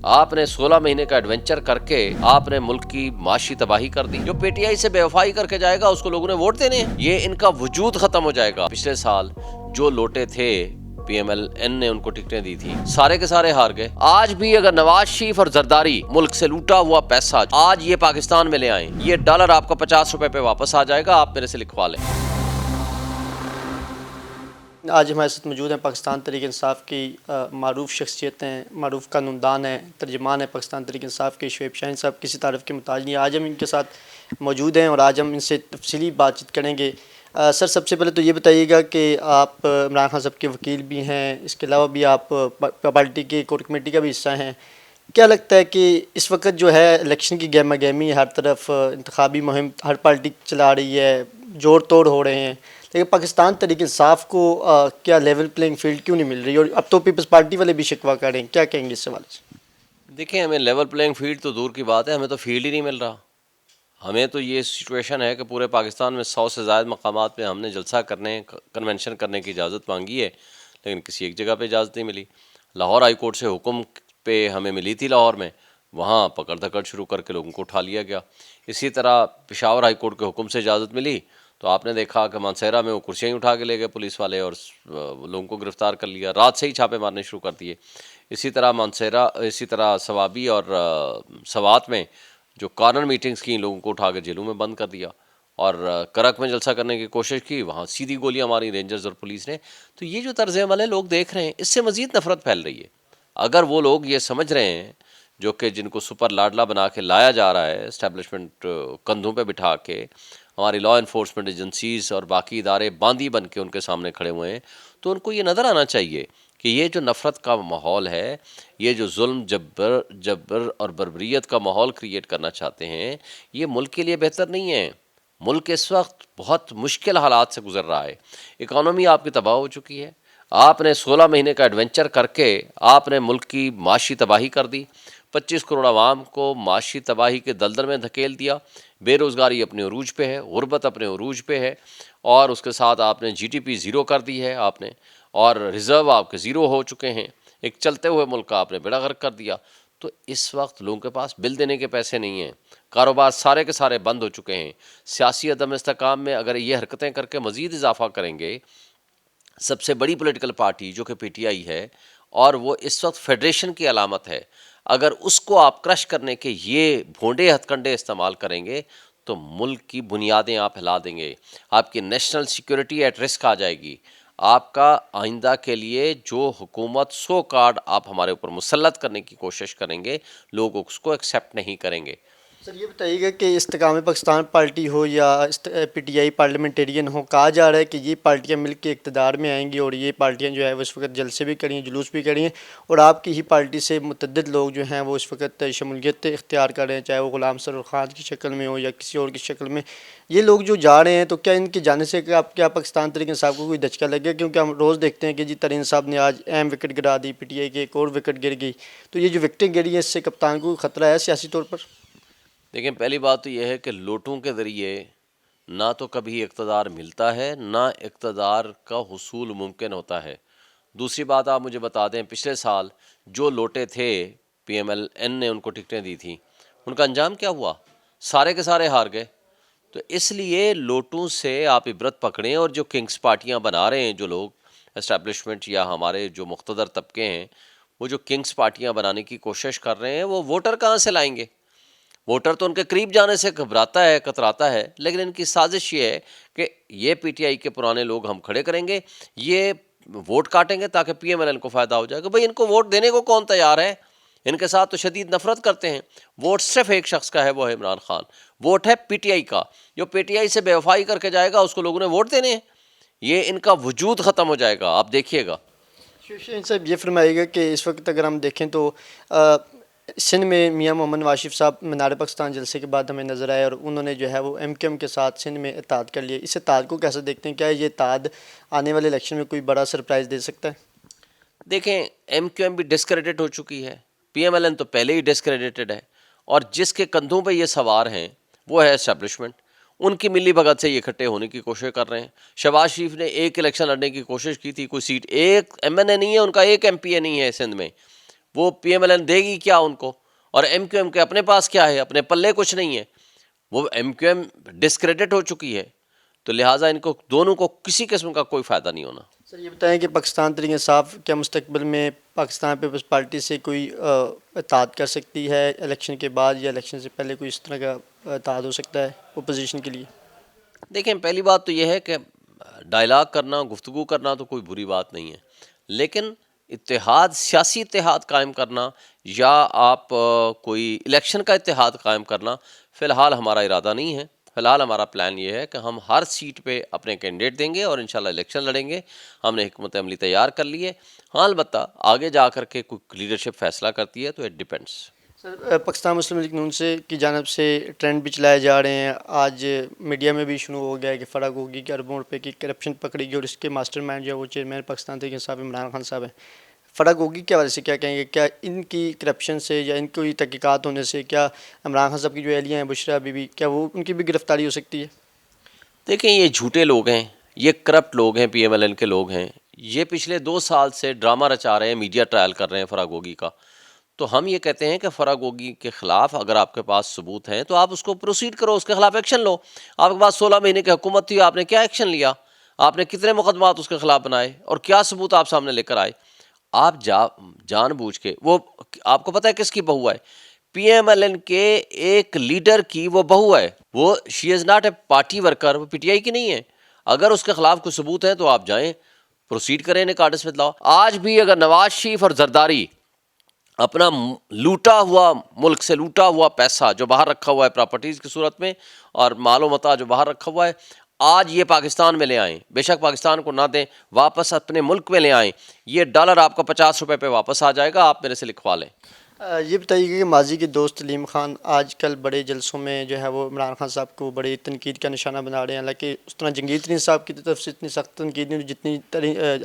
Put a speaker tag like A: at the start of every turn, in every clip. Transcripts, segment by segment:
A: آپ نے 16 مہینے کا ایڈونچر کر کے آپ نے ملک کی معاشی تباہی کر دی. جو پی ٹی آئی سے بے وفائی کر کے جائے گا اس کو لوگوں نے ووٹ دینے ہیں. یہ ان کا وجود ختم ہو جائے گا. پچھلے سال جو لوٹے تھے پی ایم ایل این نے ان کو ٹکٹیں دی تھی, سارے کے سارے ہار گئے. آج بھی اگر نواز شریف اور زرداری ملک سے لوٹا ہوا پیسہ آج یہ پاکستان میں لے آئیں, یہ ڈالر آپ کا 50 روپے پہ واپس آ جائے گا. آپ میرے سے لکھوا لیں.
B: آج ہمارے ساتھ موجود ہیں پاکستان تحریک انصاف کی معروف شخصیتیں, معروف قانون دان ہیں, ترجمان ہیں پاکستان تحریک انصاف کے شعیب شاہین صاحب. کسی تعارف کے محتاج نہیں. آج ہم ان کے ساتھ موجود ہیں اور آج ہم ان سے تفصیلی بات چیت کریں گے. سر, سب سے پہلے تو یہ بتائیے گا کہ آپ عمران خان صاحب کے وکیل بھی ہیں, اس کے علاوہ بھی آپ پارٹی کی کور کمیٹی کا بھی حصہ ہیں. کیا لگتا ہے کہ اس وقت جو ہے الیکشن کی گہما گہمی ہر طرف, انتخابی مہم ہر پارٹی چلا رہی ہے, جوڑ توڑ ہو رہے ہیں, لیکن پاکستان تحریک انصاف کو کیا لیول پلینگ فیلڈ کیوں نہیں مل رہی؟ اور اب تو پیپلز پارٹی والے بھی شکوہ کر رہے ہیں, کیا کہیں گے اس حوالے سے؟
A: دیکھیں, ہمیں لیول پلینگ فیلڈ تو دور کی بات ہے, ہمیں تو فیلڈ ہی نہیں مل رہا. ہمیں تو یہ سچویشن ہے کہ پورے پاکستان میں 100 سے زائد مقامات پہ ہم نے جلسہ کرنے, کنونشن کرنے کی اجازت مانگی ہے, لیکن کسی ایک جگہ پہ اجازت نہیں ملی. لاہور ہائی کورٹ سے حکم پہ ہمیں ملی تھی لاہور میں, وہاں پکڑ دھکڑ شروع کر کے لوگوں کو اٹھا لیا گیا. اسی طرح پشاور ہائی کورٹ کے حکم سے اجازت ملی تو آپ نے دیکھا کہ مانسہرہ میں وہ کرسیاں ہی اٹھا کے لے گئے پولیس والے اور لوگوں کو گرفتار کر لیا. رات سے ہی چھاپے مارنے شروع کر دیے. اسی طرح مانسہرہ, اسی طرح ثوابی اور سوات میں جو کارنر میٹنگز کی, لوگوں کو اٹھا کے جیلوں میں بند کر دیا. اور کرک میں جلسہ کرنے کی کوشش کی, وہاں سیدھی گولیاں ماری رینجرز اور پولیس نے. تو یہ جو طرز عمل ہے لوگ دیکھ رہے ہیں, اس سے مزید نفرت پھیل رہی ہے. اگر وہ لوگ یہ سمجھ رہے ہیں جو کہ جن کو سپر لاڈلا بنا کے لایا جا رہا ہے, اسٹیبلشمنٹ کندھوں پہ بٹھا کے, ہماری لا انفورسمنٹ ایجنسیز اور باقی ادارے باندی بن کے ان کے سامنے کھڑے ہوئے ہیں, تو ان کو یہ نظر آنا چاہیے کہ یہ جو نفرت کا ماحول ہے, یہ جو ظلم جبر اور بربریت کا ماحول کریٹ کرنا چاہتے ہیں, یہ ملک کے لیے بہتر نہیں ہے. ملک اس وقت بہت مشکل حالات سے گزر رہا ہے. اکانومی آپ کی تباہ ہو چکی ہے. آپ نے 16 مہینے کا ایڈونچر کر کے آپ نے ملک کی معاشی تباہی کر دی. 25 کروڑ عوام کو معاشی تباہی کے دلدل میں دھکیل دیا. بے روزگاری اپنے عروج پہ ہے, غربت اپنے عروج پہ ہے, اور اس کے ساتھ آپ نے جی ڈی پی زیرو کر دی ہے آپ نے, اور ریزرو آپ کے زیرو ہو چکے ہیں. ایک چلتے ہوئے ملک کا آپ نے بیڑا غرق کر دیا. تو اس وقت لوگوں کے پاس بل دینے کے پیسے نہیں ہیں, کاروبار سارے کے سارے بند ہو چکے ہیں. سیاسی عدم استحکام میں اگر یہ حرکتیں کر کے مزید اضافہ کریں گے, سب سے بڑی پولیٹیکل پارٹی جو کہ پی ٹی آئی ہے, اور وہ اس وقت فیڈریشن کی علامت ہے, اگر اس کو آپ کرش کرنے کے یہ بھونڈے ہتھ کنڈے استعمال کریں گے تو ملک کی بنیادیں آپ ہلا دیں گے. آپ کی نیشنل سیکورٹی ایٹ رسک آ جائے گی. آپ کا آئندہ کے لیے جو حکومت سو کارڈ آپ ہمارے اوپر مسلط کرنے کی کوشش کریں گے, لوگ اس کو ایکسیپٹ نہیں کریں گے.
B: سر, یہ بتائیے گا کہ استقامت پاکستان پارٹی ہو یا پی ٹی آئی پارلیمنٹیرین ہو, کہا جا رہا ہے کہ یہ پارٹیاں مل کے اقتدار میں آئیں گی, اور یہ پارٹیاں جو ہے وہ اس وقت جلسے بھی کری ہیں, جلوس بھی کری ہیں, اور آپ کی ہی پارٹی سے متعدد لوگ جو ہیں وہ اس وقت شمولیت اختیار کر رہے ہیں, چاہے وہ غلام سرور خان کی شکل میں ہو یا کسی اور کی شکل میں. یہ لوگ جو جا رہے ہیں, تو کیا ان کے جانے سے کیا پاکستان تحریک انصاف کو کوئی دھچکا لگ گیا؟ کیونکہ ہم روز دیکھتے ہیں کہ جی ترین صاحب نے آج اہم وکٹ گرا دی, پی ٹی آئی کی ایک اور وکٹ گر گئی. تو یہ جو وکٹیں گری ہیں, اس سے کپتان کو خطرہ ہے سیاسی طور پر؟
A: دیکھیں, پہلی بات تو یہ ہے کہ لوٹوں کے ذریعے نہ تو کبھی اقتدار ملتا ہے, نہ اقتدار کا حصول ممکن ہوتا ہے. دوسری بات آپ مجھے بتا دیں, پچھلے سال جو لوٹے تھے پی ایم ایل این نے ان کو ٹکٹیں دی تھیں, ان کا انجام کیا ہوا؟ سارے کے سارے ہار گئے. تو اس لیے لوٹوں سے آپ عبرت پکڑیں, اور جو کنگز پارٹیاں بنا رہے ہیں جو لوگ اسٹیبلشمنٹ یا ہمارے جو مقتدر طبقے ہیں, وہ جو کنگز پارٹیاں بنانے کی کوشش کر رہے ہیں, وہ ووٹر کہاں سے لائیں گے؟ ووٹر تو ان کے قریب جانے سے گھبراتا ہے, کتراتا ہے, لیکن ان کی سازش یہ ہے کہ یہ پی ٹی آئی کے پرانے لوگ ہم کھڑے کریں گے, یہ ووٹ کاٹیں گے تاکہ پی ایم ایل این کو فائدہ ہو جائے گا. بھئی ان کو ووٹ دینے کو کون تیار ہے؟ ان کے ساتھ تو شدید نفرت کرتے ہیں. ووٹ صرف ایک شخص کا ہے, وہ ہے عمران خان. ووٹ ہے پی ٹی آئی کا. جو پی ٹی آئی سے بے وفائی کر کے جائے گا اس کو لوگوں نے ووٹ دینے ہیں. یہ ان کا وجود ختم ہو جائے گا, آپ دیکھیے گا.
B: شیخ صاحب, یہ فرمائے گا کہ اس وقت اگر ہم دیکھیں تو سندھ میں میاں محمد نواز شریف صاحب مینار پاکستان جلسے کے بعد ہمیں نظر آئے, اور انہوں نے جو ہے وہ ایم کیو ایم کے ساتھ سندھ میں اتحاد کر لیا. اس اتحاد کو کیسے دیکھتے ہیں؟ کیا یہ اتحاد آنے والے الیکشن میں کوئی بڑا سرپرائز دے سکتا ہے؟
A: دیکھیں, ایم کیو ایم بھی ڈسکریڈٹ ہو چکی ہے, پی ایم ایل این تو پہلے ہی ڈسکریڈٹڈ ہے, اور جس کے کندھوں پہ یہ سوار ہیں وہ ہے اسٹیبلشمنٹ. ان کی ملی بھگت سے یہ اکٹھے ہونے کی کوشش کر رہے ہیں. شہباز شریف نے ایک الیکشن لڑنے کی کوشش کی تھی, کوئی سیٹ ایک ایم این اے نہیں ہے ان کا, ایک ایم پی اے نہیں ہے سندھ میں. وہ پی ایم ایل این دے گی کیا ان کو؟ اور ایم کیو ایم کے اپنے پاس کیا ہے؟ اپنے پلے کچھ نہیں ہے. وہ ایم کیو ایم ڈسکریڈٹ ہو چکی ہے، تو لہٰذا ان کو دونوں کو کسی قسم کا کوئی فائدہ نہیں ہونا.
B: سر یہ بتائیں کہ پاکستان تحریک انصاف کیا مستقبل میں پاکستان پیپلز پارٹی سے کوئی اتحاد کر سکتی ہے الیکشن کے بعد، یا الیکشن سے پہلے کوئی اس طرح کا اتحاد ہو سکتا ہے اپوزیشن کے لیے؟
A: دیکھیں، پہلی بات تو یہ ہے کہ ڈائلاگ کرنا، گفتگو کرنا تو کوئی بری بات نہیں ہے، لیکن اتحاد، سیاسی اتحاد قائم کرنا یا آپ کوئی الیکشن کا اتحاد قائم کرنا فی الحال ہمارا ارادہ نہیں ہے. فی الحال ہمارا پلان یہ ہے کہ ہم ہر سیٹ پہ اپنے کینڈیڈیٹ دیں گے اور انشاءاللہ الیکشن لڑیں گے. ہم نے حکمت عملی تیار کر لی ہے. ہاں البتہ آگے جا کر کے کوئی لیڈرشپ فیصلہ کرتی ہے تو it depends.
B: Sir Pakistan Muslim League Noon سے کی جانب سے ٹرینڈ بھی چلائے جا رہے ہیں، آج میڈیا میں بھی شروع ہو گیا ہے کہ فرق ہوگی کہ اربوں روپے کی کرپشن پکڑی گئی اور اس کے ماسٹر مائنڈ جو ہے وہ چیئرمین پاکستان تحریک انصاف عمران خان صاحب ہیں. فرق ہوگی کیا وجہ سے؟ کیا کہیں گے؟ کیا ان کی کرپشن سے یا ان کی تحقیقات ہونے سے کیا عمران خان صاحب کی جو اہلیہ ہیں بشریٰ بی بی، کیا وہ ان کی بھی گرفتاری ہو سکتی ہے؟
A: دیکھیں، یہ جھوٹے لوگ ہیں، یہ کرپٹ لوگ ہیں، پی ایم ایل این کے لوگ ہیں. یہ پچھلے 2 سال سے ڈرامہ رچا رہے ہیں، میڈیا ٹرائل کر رہے ہیں فراگوگی کا. تو ہم یہ کہتے ہیں کہ فراگوگی کے خلاف اگر آپ کے پاس ثبوت ہیں تو آپ اس کو پروسیڈ کرو، اس کے خلاف ایکشن لو. آپ کے پاس 16 مہینے کی حکومت تھی، آپ نے کیا ایکشن لیا؟ آپ نے کتنے مقدمات اس کے خلاف بنائے اور کیا ثبوت آپ سامنے لے کر آئے؟ آپ جان بوجھ کے، وہ آپ کو پتہ ہے کس کی بہو ہے؟ پی ایم ایل این کے ایک لیڈر کی وہ بہو ہے. وہ she is not a party worker, وہ پی ٹی آئی کی نہیں ہے. اگر اس کے خلاف کوئی ثبوت ہے تو آپ جائیں، پروسیڈ کریں، انہیں کارڈس میں لاؤ. آج بھی اگر نواز شریف اور زرداری اپنا لوٹا ہوا، ملک سے لوٹا ہوا پیسہ جو باہر رکھا ہوا ہے پراپرٹیز کی صورت میں اور مال و متاع جو باہر رکھا ہوا ہے، آج یہ پاکستان میں لے آئیں، بے شک پاکستان کو نہ دیں، واپس اپنے ملک میں لے آئیں. یہ ڈالر آپ کا 50 روپے پہ واپس آ جائے گا، آپ میرے سے لکھوا لیں.
B: یہ بتائیے کہ ماضی کے دوست علیم خان آج کل بڑے جلسوں میں جو ہے وہ عمران خان صاحب کو بڑی تنقید کا نشانہ بنا رہے ہیں، حالانکہ اس طرح جنگیر ترین صاحب کی طرف سے اتنی سخت تنقید نہیں جتنی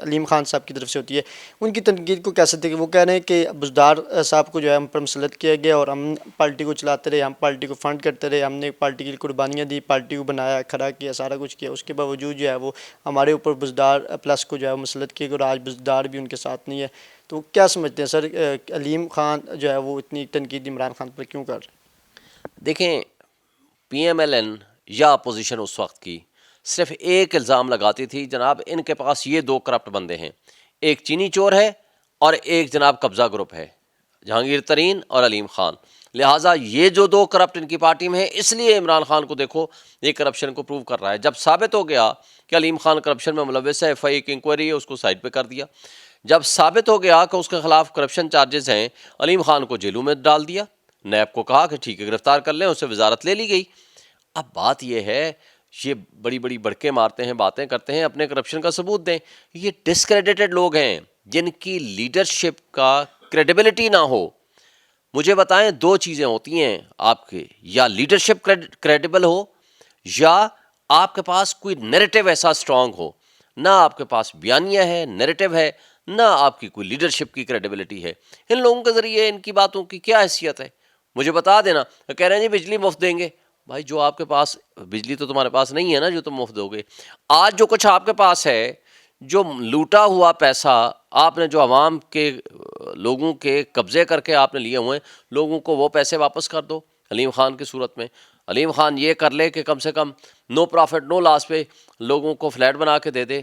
B: علیم خان صاحب کی طرف سے ہوتی ہے. ان کی تنقید کو کیسے دیکھیں؟ وہ کہہ رہے ہیں کہ بزدار صاحب کو جو ہے ہم پر مسلط کیا گیا اور ہم پارٹی کو چلاتے رہے، ہم پارٹی کو فنڈ کرتے رہے، ہم نے پارٹی کی قربانیاں دی، پارٹی کو بنایا، کھڑا کیا، سارا کچھ کیا، اس کے باوجود جو ہے وہ ہمارے اوپر بزدار پلس کو جو ہے مسلط کیا گیا اور آج بزدار بھی ان کے ساتھ نہیں ہے. تو کیا سمجھتے ہیں سر، علیم خان جو ہے وہ اتنی تنقید عمران خان پر کیوں کر رہے ہیں؟
A: دیکھیں، پی ایم ایل این یا اپوزیشن اس وقت کی صرف ایک الزام لگاتی تھی، جناب ان کے پاس یہ 2 کرپٹ بندے ہیں، ایک چینی چور ہے اور ایک جناب قبضہ گروپ ہے، جہانگیر ترین اور علیم خان. لہٰذا یہ جو 2 کرپٹ ان کی پارٹی میں ہیں، اس لیے عمران خان کو دیکھو یہ کرپشن کو پروو کر رہا ہے. جب ثابت ہو گیا کہ علیم خان کرپشن میں ملوث ہے، ایف آئی اے کی انکوائری ہے، اس کو سائڈ پہ کر دیا. جب ثابت ہو گیا کہ اس کے خلاف کرپشن چارجز ہیں، علیم خان کو جیلوں میں ڈال دیا. نیب کو کہا کہ ٹھیک ہے گرفتار کر لیں، اس سے وزارت لے لی گئی. اب بات یہ ہے، یہ بڑی بڑی بڑکے مارتے ہیں، باتیں کرتے ہیں، اپنے کرپشن کا ثبوت دیں. یہ ڈسکریڈیٹڈ لوگ ہیں جن کی لیڈرشپ کا کریڈیبلٹی نہ ہو. مجھے بتائیں، 2 چیزیں ہوتی ہیں آپ کے، یا لیڈرشپ کریڈیبل ہو یا آپ کے پاس کوئی نیریٹو ایسا اسٹرانگ ہو. نہ آپ کے پاس بیانیہ ہے، نیریٹو ہے، نہ آپ کی کوئی لیڈرشپ کی کریڈیبلٹی ہے. ان لوگوں کے ذریعے ان کی باتوں کی کیا حیثیت ہے؟ مجھے بتا دینا. کہہ رہے ہیں جی بجلی مفت دیں گے. بھائی جو آپ کے پاس بجلی تو تمہارے پاس نہیں ہے نا جو تم مفت دو گے. آج جو کچھ آپ کے پاس ہے، جو لوٹا ہوا پیسہ آپ نے، جو عوام کے لوگوں کے قبضے کر کے آپ نے لیے ہوئے ہیں، لوگوں کو وہ پیسے واپس کر دو. علیم خان کی صورت میں علیم خان یہ کر لے کہ کم سے کم نو پرافٹ نو لاس پہ لوگوں کو فلیٹ بنا کے دے دے.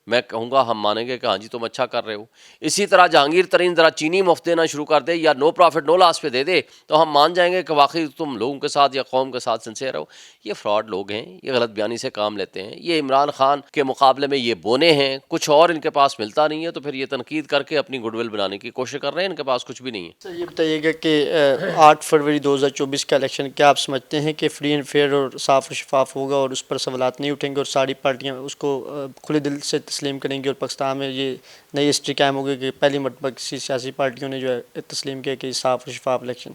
A: میں کہوں گا ہم مانیں گے کہ ہاں جی تم اچھا کر رہے ہو. اسی طرح جہانگیر ترین ذرا چینی مفت دینا شروع کر دے یا نو پرافٹ نو لاس پہ دے دے تو ہم مان جائیں گے کہ واقعی تم لوگوں کے ساتھ یا قوم کے ساتھ سنسیئر ہو. یہ فراڈ لوگ ہیں، یہ غلط بیانی سے کام لیتے ہیں. یہ عمران خان کے مقابلے میں یہ بونے ہیں، کچھ اور ان کے پاس ملتا نہیں ہے، تو پھر یہ تنقید کر کے اپنی گڈ ول بنانے کی کوشش کر رہے ہیں. ان کے پاس کچھ بھی نہیں ہے.
B: سر یہ بتائیے گا کہ 8 فروری 2024 کا الیکشن کیا آپ سمجھتے ہیں کہ فری اینڈ فیئر اور صاف و شفاف ہوگا اور اس پر سوالات نہیں اٹھیں گے اور ساری پارٹیاں اس کو کھلے دل سے تسلیم کریں گی اور پاکستان میں یہ نئی ہسٹری قائم ہوگی کہ پہلی مرتبہ کسی سیاسی پارٹیوں نے جو ہے تسلیم کیا کہ صاف و شفاف الیکشن؟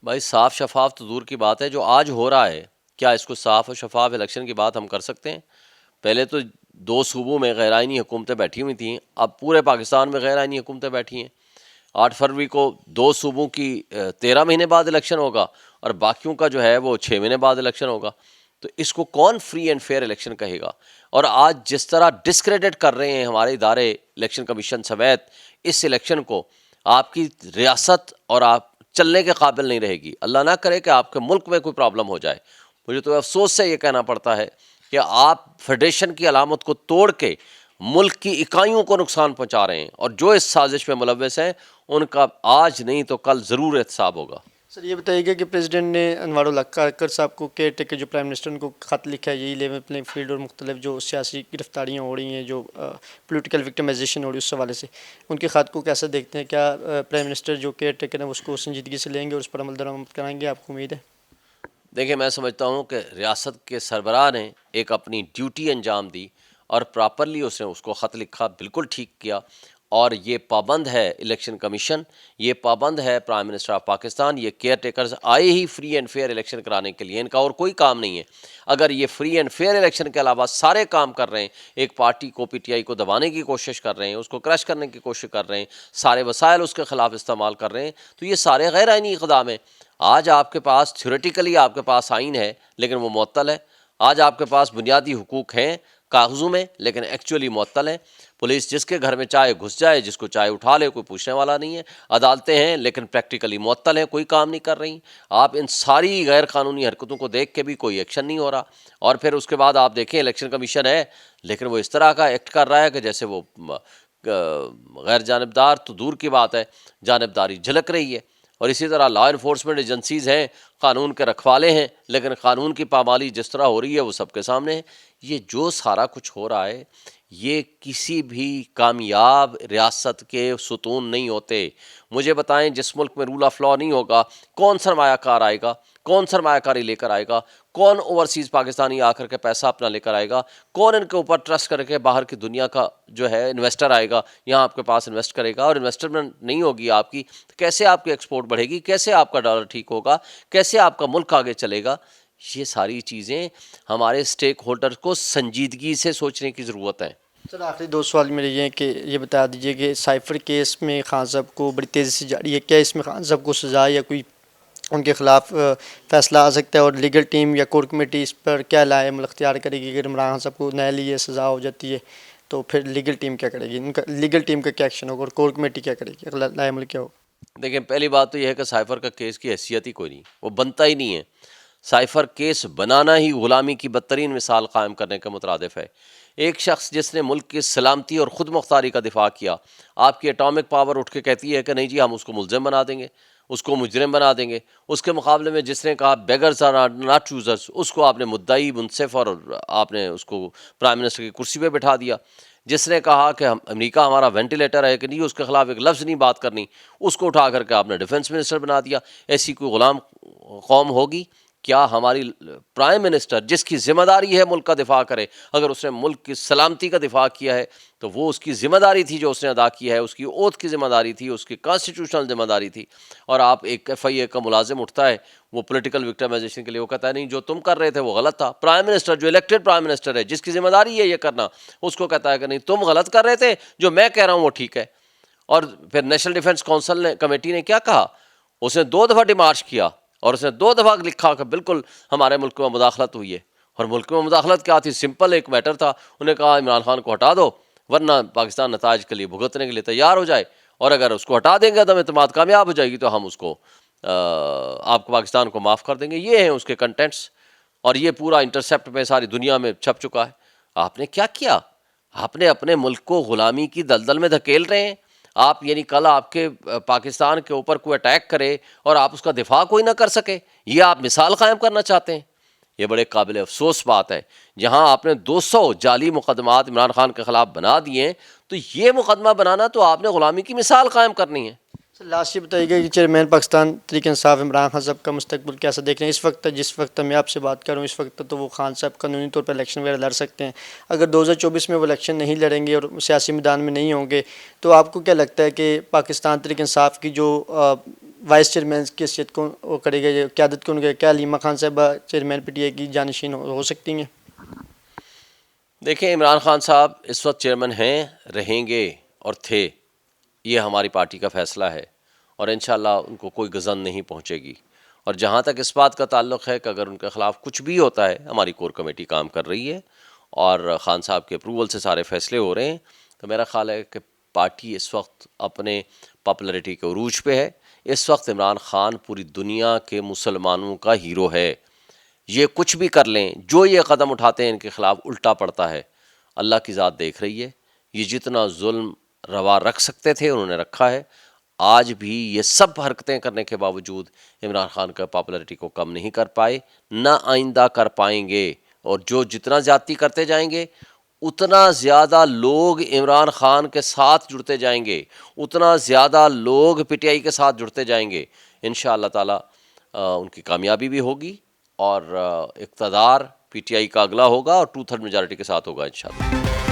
A: بھائی صاف شفاف تو دور کی بات ہے، جو آج ہو رہا ہے کیا اس کو صاف و شفاف الیکشن کی بات ہم کر سکتے ہیں؟ پہلے تو 2 صوبوں میں غیر آئینی حکومتیں بیٹھی ہوئی تھیں، اب پورے پاکستان میں غیر آئینی حکومتیں بیٹھی ہیں. 8 فروری کو 2 صوبوں کی 13 مہینے بعد الیکشن ہوگا اور باقیوں کا جو ہے وہ 6 مہینے بعد الیکشن ہوگا. تو اس کو کون فری اینڈ فیئر الیکشن کہے گا؟ اور آج جس طرح ڈسکریڈٹ کر رہے ہیں ہمارے ادارے الیکشن کمیشن سمیت اس الیکشن کو، آپ کی ریاست اور آپ چلنے کے قابل نہیں رہے گی. اللہ نہ کرے کہ آپ کے ملک میں کوئی پرابلم ہو جائے. مجھے تو افسوس سے یہ کہنا پڑتا ہے کہ آپ فیڈریشن کی علامت کو توڑ کے ملک کی اکائیوں کو نقصان پہنچا رہے ہیں، اور جو اس سازش میں ملوث ہیں ان کا آج نہیں تو کل ضرور احتساب ہوگا.
B: سر یہ بتائیے گا کہ پریزیڈنٹ نے انوار الحق کارکر صاحب کو کیئر ٹیکر جو پرائم منسٹر ان کو خط لکھا ہے یہی لیول پلینگ فیلڈ اور مختلف جو سیاسی گرفتاریاں ہو رہی ہیں جو پولیٹیکل وکٹمائزیشن ہو رہی ہے اس حوالے سے ان کے خط کو کیسے دیکھتے ہیں؟ کیا پرائم منسٹر جو کیئر ٹیکر ہیں اس کو سنجیدگی سے لیں گے اور اس پر عمل درآمد کرائیں گے؟ آپ کو امید ہے؟
A: دیکھیں، میں سمجھتا ہوں کہ ریاست کے سربراہ نے ایک اپنی ڈیوٹی انجام دی اور پراپرلی اس نے اس کو خط لکھا، بالکل ٹھیک کیا. اور یہ پابند ہے الیکشن کمیشن، یہ پابند ہے پرائم منسٹر آف پاکستان. یہ کیئر ٹیکرز آئے ہی فری اینڈ فیئر الیکشن کرانے کے لیے، ان کا اور کوئی کام نہیں ہے. اگر یہ فری اینڈ فیئر الیکشن کے علاوہ سارے کام کر رہے ہیں، ایک پارٹی کو پی ٹی آئی کو دبانے کی کوشش کر رہے ہیں، اس کو کرش کرنے کی کوشش کر رہے ہیں، سارے وسائل اس کے خلاف استعمال کر رہے ہیں، تو یہ سارے غیر آئینی اقدام ہیں. آج آپ کے پاس تھیوریٹیکلی آپ کے پاس آئین ہے لیکن وہ معطل ہے. آج آپ کے پاس بنیادی حقوق ہیں کاغذوں میں لیکن ایکچولی معطل ہیں. پولیس جس کے گھر میں چاہے گھس جائے، جس کو چاہے اٹھا لے، کوئی پوچھنے والا نہیں ہے. عدالتیں ہیں لیکن پریکٹیکلی معطل ہیں، کوئی کام نہیں کر رہی. آپ ان ساری غیر قانونی حرکتوں کو دیکھ کے بھی کوئی ایکشن نہیں ہو رہا. اور پھر اس کے بعد آپ دیکھیں الیکشن کمیشن ہے لیکن وہ اس طرح کا ایکٹ کر رہا ہے کہ جیسے وہ غیر جانبدار تو دور کی بات ہے، جانبداری جھلک رہی ہے. اور اسی طرح لا انفورسمنٹ ایجنسیز ہیں، قانون کے رکھوالے ہیں، لیکن قانون کی پامالی جس طرح ہو رہی ہے وہ سب کے سامنے ہے. یہ جو سارا کچھ ہو رہا ہے یہ کسی بھی کامیاب ریاست کے ستون نہیں ہوتے. مجھے بتائیں، جس ملک میں رول آف لا نہیں ہوگا کون سرمایہ کار آئے گا؟ کون سرمایہ کاری لے کر آئے گا؟ کون اوورسیز پاکستانی آ کر کے پیسہ اپنا لے کر آئے گا؟ کون ان کے اوپر ٹرسٹ کر کے باہر کی دنیا کا جو ہے انویسٹر آئے گا یہاں آپ کے پاس انویسٹ کرے گا؟ اور انویسٹمنٹ نہیں ہوگی آپ کی، کیسے آپ کی ایکسپورٹ بڑھے گی؟ کیسے آپ کا ڈالر ٹھیک ہوگا؟ کیسے آپ کا ملک آگے چلے گا؟ یہ ساری چیزیں ہمارے اسٹیک ہولڈر کو سنجیدگی سے سوچنے کی ضرورت ہے.
B: سر آخری دو سوال میرے یہ ہیں کہ یہ بتا دیجیے کہ سائفر کیس میں خان صاحب کو بڑی تیزی سے جاری ہے، کیا اس میں خان صاحب کو سزا یا کوئی ان کے خلاف فیصلہ آ سکتا ہے؟ اور لیگل ٹیم یا کور کمیٹی اس پر کیا لائے عمل اختیار کرے گی اگر عمران خان صاحب کو نئے لیے سزا ہو جاتی ہے تو پھر لیگل ٹیم کیا کرے گی؟ ان کا لیگل ٹیم کا کیا ایکشن ہوگا اور کور کمیٹی کیا کرے گی؟ لائے عمل کیا ہوگا؟
A: دیکھیں، پہلی بات تو یہ ہے کہ سائفر کا کیس کی حیثیت ہی کوئی نہیں، وہ بنتا ہی نہیں ہے. سائفر کیس بنانا ہی غلامی کی بدترین مثال قائم کرنے کے مترادف ہے. ایک شخص جس نے ملک کی سلامتی اور خود مختاری کا دفاع کیا، آپ کی اٹامک پاور اٹھ کے کہتی ہے کہ نہیں جی ہم اس کو ملزم بنا دیں گے، اس کو مجرم بنا دیں گے. اس کے مقابلے میں جس نے کہا بیگرز آر ناٹ چوزرز، اس کو آپ نے مدعی منصف اور آپ نے اس کو پرائم منسٹر کی کرسی پہ بٹھا دیا. جس نے کہا کہ امریکہ ہمارا وینٹیلیٹر ہے کہ نہیں، اس کے خلاف ایک لفظ نہیں بات کرنی، اس کو اٹھا کر کے آپ نے ڈیفنس منسٹر بنا دیا. ایسی کوئی غلام قوم ہوگی؟ کیا ہماری پرائم منسٹر جس کی ذمہ داری ہے ملک کا دفاع کرے، اگر اس نے ملک کی سلامتی کا دفاع کیا ہے تو وہ اس کی ذمہ داری تھی جو اس نے ادا کی ہے، اس کی اوتھ کی ذمہ داری تھی، اس کی کانسٹیٹیوشنل ذمہ داری تھی. اور آپ ایک ایف آئی اے کا ملازم اٹھتا ہے وہ پولیٹیکل وکٹمائزیشن کے لیے، وہ کہتا ہے نہیں جو تم کر رہے تھے وہ غلط تھا. پرائم منسٹر جو الیکٹڈ پرائم منسٹر ہے، جس کی ذمہ داری ہے یہ کرنا، اس کو کہتا ہے کہ نہیں تم غلط کر رہے تھے، جو میں کہہ رہا ہوں وہ ٹھیک ہے. اور پھر نیشنل ڈیفنس کونسل نے کمیٹی نے کیا کہا؟ اس نے 2 دفعہ ڈیمارچ کیا اور اس نے 2 دفعہ لکھا کہ بالکل ہمارے ملک میں مداخلت ہوئی ہے. اور ملک میں مداخلت کیا تھی؟ سمپل ایک میٹر تھا. انہوں نے کہا عمران خان کو ہٹا دو ورنہ پاکستان نتائج کے لیے بھگتنے کے لیے تیار ہو جائے، اور اگر اس کو ہٹا دیں گے تو اعتماد کامیاب ہو جائے گی تو ہم اس کو آپ کو پاکستان کو معاف کر دیں گے. یہ ہیں اس کے کنٹینٹس، اور یہ پورا انٹرسیپٹ میں ساری دنیا میں چھپ چکا ہے. آپ نے کیا کیا؟ آپ نے اپنے ملک کو غلامی کی دلدل میں دھکیل رہے ہیں. آپ یعنی کل آپ کے پاکستان کے اوپر کوئی اٹیک کرے اور آپ اس کا دفاع کوئی نہ کر سکے، یہ آپ مثال قائم کرنا چاہتے ہیں؟ یہ بڑے قابل افسوس بات ہے. جہاں آپ نے 200 جعلی مقدمات عمران خان کے خلاف بنا دیے ہیں تو یہ مقدمہ بنانا تو آپ نے غلامی کی مثال قائم کرنی ہے.
B: سر لاسٹ یہ بتائیے گا کہ چیئرمین پاکستان تحریک انصاف عمران خان صاحب کا مستقبل کیسا دیکھ رہے ہیں اس وقت؟ جس وقت میں آپ سے بات کر رہا ہوں اس وقت تو وہ خان صاحب قانونی طور پر الیکشن وغیرہ لڑ سکتے ہیں. اگر 2024 میں وہ الیکشن نہیں لڑیں گے اور سیاسی میدان میں نہیں ہوں گے تو آپ کو کیا لگتا ہے کہ پاکستان تحریک انصاف کی جو وائس چیئرمین کی حیثیت کو وہ کرے گا، یہ قیادت کون گے؟ کیا علیمہ خان صاحبہ چیئرمین پی ٹی آئی کی جانشین ہو سکتی ہیں؟
A: دیکھیں، عمران خان صاحب اس وقت چیئرمین ہیں، رہیں گے اور تھے، یہ ہماری پارٹی کا فیصلہ ہے اور انشاءاللہ ان کو کوئی گزن نہیں پہنچے گی. اور جہاں تک اس بات کا تعلق ہے کہ اگر ان کے خلاف کچھ بھی ہوتا ہے، ہماری کور کمیٹی کام کر رہی ہے اور خان صاحب کے اپروول سے سارے فیصلے ہو رہے ہیں، تو میرا خیال ہے کہ پارٹی اس وقت اپنے پاپولرٹی کے عروج پہ ہے. اس وقت عمران خان پوری دنیا کے مسلمانوں کا ہیرو ہے. یہ کچھ بھی کر لیں، جو یہ قدم اٹھاتے ہیں ان کے خلاف الٹا پڑتا ہے. اللہ کی ذات دیکھ رہی ہے. یہ جتنا ظلم روا رکھ سکتے تھے انہوں نے رکھا ہے. آج بھی یہ سب حرکتیں کرنے کے باوجود عمران خان کا پاپولرٹی کو کم نہیں کر پائے، نہ آئندہ کر پائیں گے. اور جو جتنا زیادتی کرتے جائیں گے اتنا زیادہ لوگ عمران خان کے ساتھ جڑتے جائیں گے، اتنا زیادہ لوگ پی ٹی آئی کے ساتھ جڑتے جائیں گے. انشاءاللہ تعالی ان کی کامیابی بھی ہوگی اور اقتدار پی ٹی آئی کا اگلا ہوگا اور 2/3 میجارٹی کے ساتھ ہوگا انشاءاللہ.